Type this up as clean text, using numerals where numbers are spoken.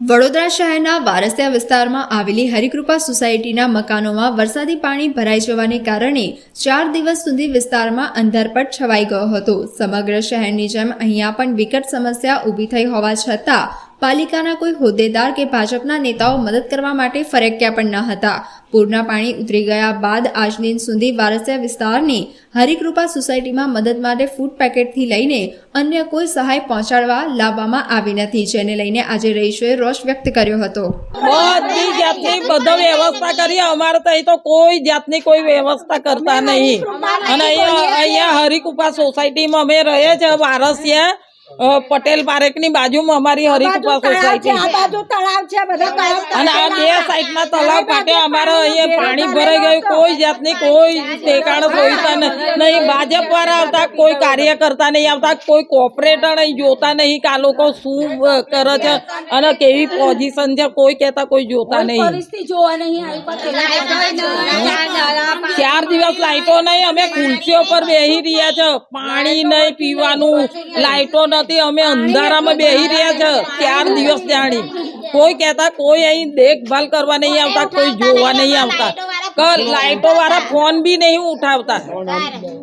વડોદરા શહેરના વારસિયા વિસ્તારમાં આવેલી હરિકૃપા સોસાયટીના મકાનોમાં વરસાદી પાણી ભરાઈ જવાને કારણે 4 દિવસ સુધી વિસ્તારમાં અંધારપટ છવાઈ ગયો હતો। સમગ્ર શહેરની જેમ અહીંયા પણ વિકટ સમસ્યા ઊભી થઈ હોવા છતાં પાલિકાના કોઈ હોદ્દેદાર કે ભાજપના નેતાઓ મદદ કરવા માટે ફરક્યા પણ ન હતા। પૂરના પાણી ઉતરી ગયા બાદ આજ દિન સુધી વારસિયા વિસ્તારની હરિકૃપા સોસાયટીમાં મદદ માટે ફૂડ પેકેટથી લઈને અન્ય કોઈ સહાય પહોંચાડવા લાવવામાં આવી નથી, જેને લઈને આજે રહીશોએ રોષ વ્યક્ત કર્યો હતો। બધી જાતની બધો વ્યવસ્થા કરી, અમારે તો કોઈ જાતની કોઈ વ્યવસ્થા કરતા નહીં। અને અહીંયા હરિકૃપા સોસાયટીમાં અમે રહીએ છીએ, વારસિયા પટેલ પારેખની બાજુમાં અમારી હરિકૃપા સોસાયટી અને આ બે સાઈડના તળાવ કાંઠે અમારે અહીંયા પાણી ભરાઈ ગયું। કોઈ જાતની કોઈ ઠેકાણ જોઈતા નહીં, ભાજપ વાળા આવતા કોઈ કાર્યકર્તા નહીં આવતા, કોઈ કોર્પોરેટર અહીં જોતા નહીં કે આ લોકો શું કરે છે અને કેવી પોઝિશન છે, કોઈ કહેતા કોઈ જોતા નહીં। 4 દિવસ લાઈટો નહીં, અમે ખુરશીઓ પર બેસી રહ્યા છે, પાણી નહીં પીવાનું, લાઈટો નથી, અમે અંધારામાં બેસી રહ્યા છે 4 દિવસ જાણી। કોઈ કહેતા કોઈ અહીં દેખભાલ કરવા નહીં આવતા, કોઈ જોવા નહીં આવતા, લાઈટો વાળા ફોન બી નહીં ઉઠાવતા।